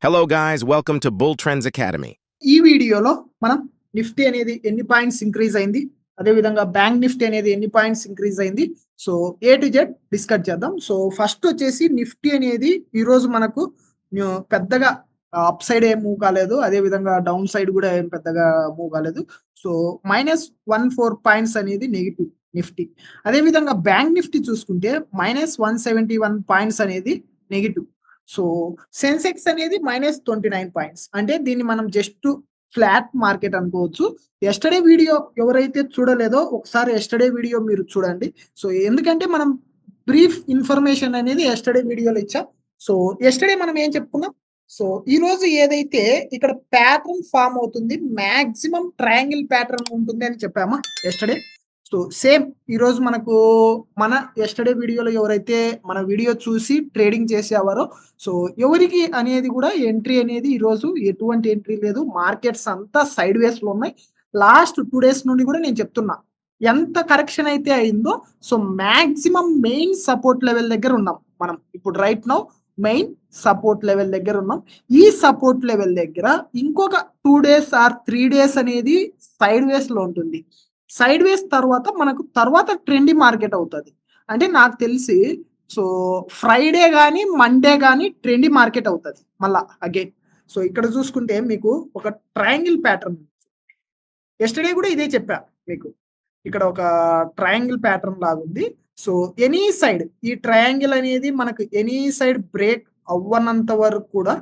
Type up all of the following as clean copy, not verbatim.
Hello guys, welcome to Bull Trends Academy. ఈ వీడియోలో మనం నిఫ్టీ అనేది ఎన్ని పాయింట్స్ ఇంక్రీజ్ అయింది, అదే విధంగా బ్యాంక్ నిఫ్టీ అనేది ఎన్ని పాయింట్స్ ఇంక్రీజ్ అయింది, so A to Z discuss చేద్దాం. సో ఫస్ట్ వచ్చేసి నిఫ్టీ అనేది ఈ రోజు మనకు పెద్దగా అప్ సైడ్ ఏం మూవ్ కాలేదు, అదే విధంగా డౌన్ సైడ్ కూడా ఏం పెద్దగా మూవ్ కాలేదు. సో -14 పాయింట్స్ అనేది నెగిటివ్ నిఫ్టీ. అదే విధంగా బ్యాంక్ నిఫ్టీ చూసుకుంటే -171 పాయింట్స్ అనేది నెగిటివ్. సో సెన్సెక్స్ అనేది -29 పాయింట్స్, అంటే దీన్ని మనం జస్ట్ ఫ్లాట్ మార్కెట్ అనుకోవచ్చు. ఎస్టర్డే వీడియో ఎవరైతే చూడలేదో ఒకసారి ఎస్టర్డే వీడియో మీరు చూడండి. సో ఎందుకంటే మనం బ్రీఫ్ ఇన్ఫర్మేషన్ అనేది ఎస్టర్డే వీడియోలో ఇచ్చాం. సో ఎస్టర్డే మనం ఏం చెప్పుకున్నాం, సో ఈ రోజు ఏదైతే ఇక్కడ ప్యాటర్న్ ఫామ్ అవుతుంది, మాక్సిమం ట్రయాంగిల్ ప్యాటర్న్ ఉంటుంది అని చెప్పామా ఎస్టర్డే. సో సేమ్ ఈరోజు మనకు మన ఎస్టర్డే వీడియోలో ఎవరైతే మన వీడియో చూసి ట్రేడింగ్ చేసేవారో, సో ఎవరికి అనేది కూడా ఎంట్రీ అనేది ఈరోజు ఎటువంటి ఎంట్రీ లేదు. మార్కెట్స్ అంతా సైడ్ వేస్ లో ఉన్నాయి. లాస్ట్ 2 డేస్ నుండి కూడా నేను చెప్తున్నా, ఎంత కరెక్షన్ అయితే అయిందో, so maximum main support level దగ్గర ఉన్నాం మనం ఇప్పుడు. Right now main support level దగ్గర ఉన్నాం. ఈ సపోర్ట్ లెవెల్ దగ్గర ఇంకొక 2 డేస్ ఆర్ 3 డేస్ అనేది సైడ్ వేస్ లో ఉంటుంది. సైడ్ వేస్ తర్వాత మనకు తర్వాత ట్రెండీ మార్కెట్ అవుతుంది. అంటే నాకు తెలిసి సో ఫ్రైడే కానీ మండే కానీ ట్రెండీ మార్కెట్ అవుతుంది మళ్ళా అగైన్. సో ఇక్కడ చూసుకుంటే మీకు ఒక ట్రయాంగిల్ ప్యాటర్న్, ఎస్టర్డే కూడా ఇదే చెప్పా మీకు, ఇక్కడ ఒక ట్రయాంగిల్ ప్యాటర్న్ లాగా ఉంది. సో ఎనీ సైడ్ ఈ ట్రయాంగిల్ అనేది మనకు ఎనీ సైడ్ బ్రేక్ అవ్వనంత వరకు కూడా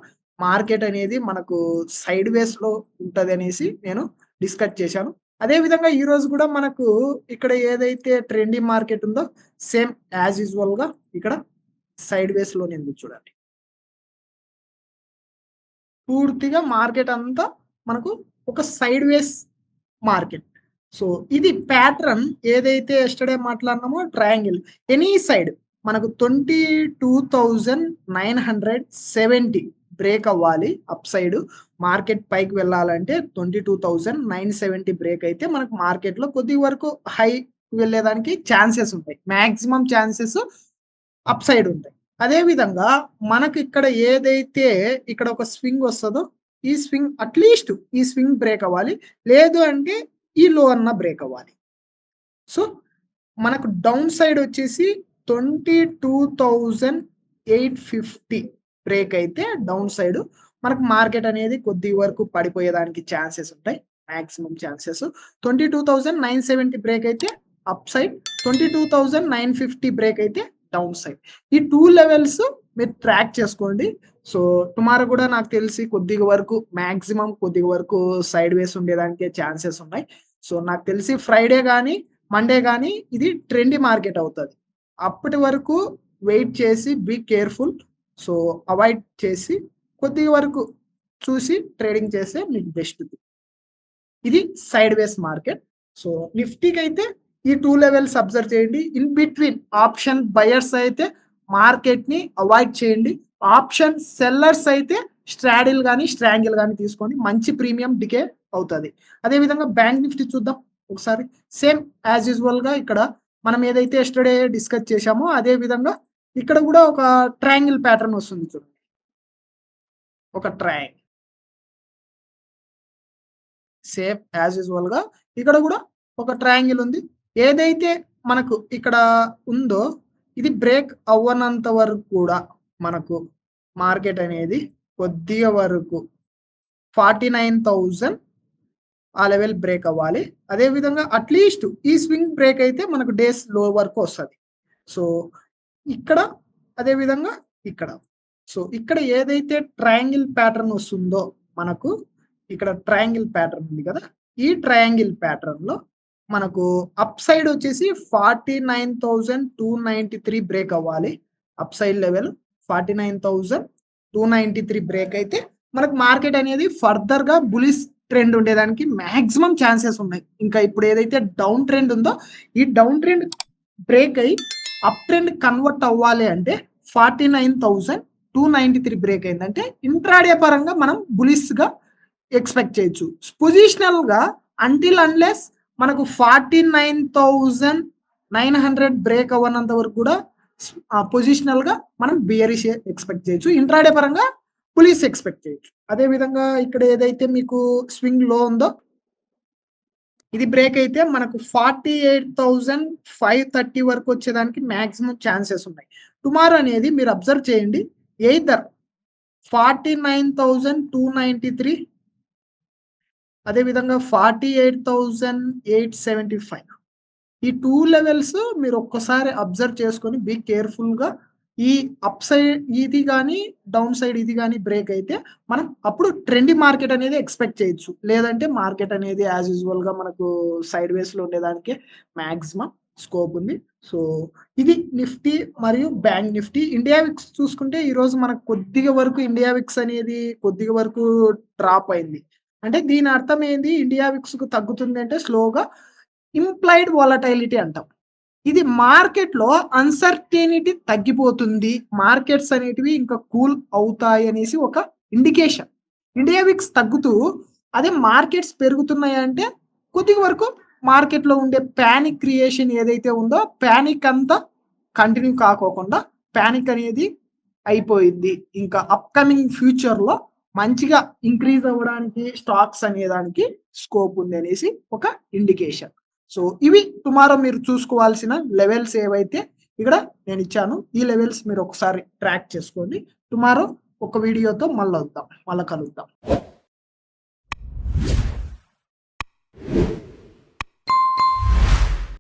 మార్కెట్ అనేది మనకు సైడ్ వేస్ లో ఉంటది అనేసి నేను డిస్కస్ చేశాను. అదే విధంగా ఈ రోజు కూడా మనకు ఇక్కడ ఏదైతే ట్రెండీ మార్కెట్ ఉందో సేమ్ యాజ్ యూజువల్ గా ఇక్కడ సైడ్ వేస్ లోనే ఉంది చూడండి. పూర్తిగా మార్కెట్ అంతా మనకు ఒక సైడ్ వేస్ మార్కెట్. సో ఇది ప్యాటర్న్ ఏదైతే ఎస్టర్డే మాట్లాడినామో ట్రయాంగిల్ ఎనీ సైడ్ మనకు 22,970 బ్రేక్ అవ్వాలి అప్ సైడ్. మార్కెట్ పైకి వెళ్ళాలంటే 22,970 బ్రేక్ అయితే మనకు మార్కెట్ లో కొద్ది వరకు హై వెళ్ళేదానికి ఛాన్సెస్ ఉంటాయి, మాక్సిమం ఛాన్సెస్ అప్ సైడ్ ఉంటాయి. అదే విధంగా మనకి ఇక్కడ ఏదైతే ఇక్కడ ఒక స్వింగ్ వస్తుందో, ఈ స్వింగ్ అట్లీస్ట్ ఈ స్వింగ్ బ్రేక్ అవ్వాలి, లేదు అంటే ఈ లో అన్న బ్రేక్ అవ్వాలి. సో మనకు డౌన్ సైడ్ వచ్చేసి 22,850 బ్రేక్ అయితే డౌన్ సైడ్ మనకు మార్కెట్ అనేది కొద్ది వరకు పడిపోయేదానికి ఛాన్సెస్ ఉంటాయి, మాక్సిమం ఛాన్సెస్. 22,970 బ్రేక్ అయితే అప్ సైడ్, 22,950 బ్రేక్ అయితే డౌన్ సైడ్. ఈ 2 లెవెల్స్ మీరు ట్రాక్ చేసుకోండి. సో టుమారో కూడా నాకు తెలిసి కొద్దిగా వరకు మాక్సిమం కొద్దిగా వరకు సైడ్ వేస్ ఉండేదానికి ఛాన్సెస్ ఉన్నాయి. సో నాకు తెలిసి ఫ్రైడే కానీ మండే కానీ ఇది ట్రెండీ మార్కెట్ అవుతుంది. అప్పటి వరకు వెయిట్ చేసి బీ కేర్ఫుల్. సో అవాయిడ్ చేసి కొద్దిగా వరకు చూసి ట్రేడింగ్ చేస్తే మీకు బెస్ట్. ఇది సైడ్ వేస్ మార్కెట్. సో నిఫ్టీకి అయితే ఈ 2 లెవెల్స్ అబ్జర్వ్ చేయండి. ఇన్ బిట్వీన్ ఆప్షన్ బయర్స్ అయితే మార్కెట్ ని అవాయిడ్ చేయండి. ఆప్షన్ సెల్లర్స్ అయితే స్ట్రాడిల్ కానీ స్ట్రాంగిల్ కానీ తీసుకోండి, మంచి ప్రీమియం డికే అవుతుంది. అదే విధంగా బ్యాంక్ నిఫ్టీ చూద్దాం ఒకసారి. సేమ్ యాజ్ యూజువల్ గా ఇక్కడ మనం ఏదైతే ఎస్టర్డే డిస్కస్ చేశామో అదే విధంగా ఇక్కడ కూడా ఒక ట్రయాంగిల్ ప్యాటర్న్ వస్తుంది చూడండి, ఒక ట్రయాంగిల్ సేమ్ యాజ్ యూజువల్ గా ఇక్కడ కూడా ఒక ట్రయాంగిల్ ఉంది. ఏదైతే మనకు ఇక్కడ ఉందో ఇది బ్రేక్ అవ్వనంత వరకు కూడా మనకు మార్కెట్ అనేది కొద్దిగా వరకు 49,000 ఆ లెవెల్ బ్రేక్ అవ్వాలి. అదే విధంగా అట్లీస్ట్ ఈ స్వింగ్ బ్రేక్ అయితే మనకు డేస్ లో వరకు వస్తుంది. సో ఇక్కడ అదే విధంగా ఇక్కడ, సో ఇక్కడ ఏదైతే ట్రయాంగిల్ ప్యాటర్న్ వస్తుందో మనకు ఇక్కడ ట్రయాంగిల్ ప్యాటర్న్ ఉంది కదా, ఈ ట్రయాంగిల్ ప్యాటర్న్ లో మనకు అప్ సైడ్ వచ్చేసి 49,293 బ్రేక్ అవ్వాలి. అప్ సైడ్ లెవెల్ 49,293 బ్రేక్ అయితే మనకు మార్కెట్ అనేది ఫర్దర్ గా బులిష్ ట్రెండ్ ఉండేదానికి మాక్సిమం ఛాన్సెస్ ఉన్నాయి. ఇంకా ఇప్పుడు ఏదైతే డౌన్ ట్రెండ్ ఉందో ఈ డౌన్ ట్రెండ్ బ్రేక్ అయ్యి అప్ ట్రెండ్ కన్వర్ట్ అవ్వాలి అంటే 49,293 బ్రేక్ అయిందంటే ఇంట్రాడే పరంగా మనం బులిష్ గా ఎక్స్పెక్ట్ చేయొచ్చు. పొజిషనల్ గా అంటిల్ అన్లెస్ మనకు 49,900 బ్రేక్ అవ్వనంత వరకు కూడా పొజిషనల్ గా మనం బియరిష్ ఎక్స్పెక్ట్ చేయొచ్చు. ఇంట్రాడే పరంగా పులిస్ ఎక్స్పెక్ట్ చేయొచ్చు. అదే విధంగా ఇక్కడ ఏదైతే మీకు స్వింగ్ లో ఉందో ఇది బ్రేక్ అయితే మనకు 48,530 వరకు వచ్చేదానికి మాక్సిమం ఛాన్సెస్ ఉన్నాయి. టుమారో అనేది మీరు అబ్జర్వ్ చేయండి. ఎయిదర్ 49,293 అదే విధంగా 48,875 ఈ 2 లెవెల్స్ మీరు ఒక్కసారి అబ్జర్వ్ చేసుకొని బీ కేర్‌ఫుల్‌గా ఈ అప్ సైడ్ ఇది గాని, డౌన్ సైడ్ ఇది గాని బ్రేక్ అయితే మనం అప్పుడు ట్రెండీ మార్కెట్ అనేది ఎక్స్‌పెక్ట్ చేయొచ్చు. లేదంటే మార్కెట్ అనేది యాస్ యూజువల్‌గా మనకు సైడ్ వేస్‌లో ఉండేదానికే మాక్సిమం స్కోప్ ఉంది. సో, ఇది నిఫ్టీ మరియు బ్యాంక్ నిఫ్టీ. ఇండియా విక్స్ చూసుకుంటే ఈరోజు మనకు కొద్దిగా వరకు ఇండియా విక్స్ అనేది కొద్దిగా వరకు డ్రాప్ అయింది. అంటే దీని అర్థం ఏంది? ఇండియా విక్స్‌కు తగ్గుతుంది అంటే స్లోగా ఇంప్లైడ్ వాలటైలిటీ అంటాం. ఇది మార్కెట్‌లో అన్‌సర్టెనిటీ తగ్గిపోతుంది. మార్కెట్స్ అనేటివి ఇంకా కూల్ అవుతాయి అనేసి ఒక ఇండికేషన్. ఇండియా విక్స్ తగ్గుతూ అదే మార్కెట్స్ పెరుగుతున్నాయంటే కొద్దిగా వరకు మార్కెట్‌లో ఉండే పానిక్ క్రియేషన్ ఏదైతే ఉందో పానిక్ అంతా కంటిన్యూ కాకోకుండా పానిక్ అనేది అయిపోయింది. ఇంకా అప్‌కమింగ్ ఫ్యూచర్‌లో మంచిగా ఇంక్రీజ్ అవ్వడానికి స్టాక్స్ అనేదానికి స్కోప్ ఉంది అనేసి ఒక ఇండికేషన్. సో, ఇవి టుమారో మీరు చూసుకోవాల్సిన లెవెల్స్ ఏవైతే ఇక్కడ నేనిచ్చాను. ఈ లెవెల్స్ మీరు ఒకసారి ట్రాక్ చేసుకోండి. టుమారో ఒక వీడియోతో మళ్ళా కలుద్దాం.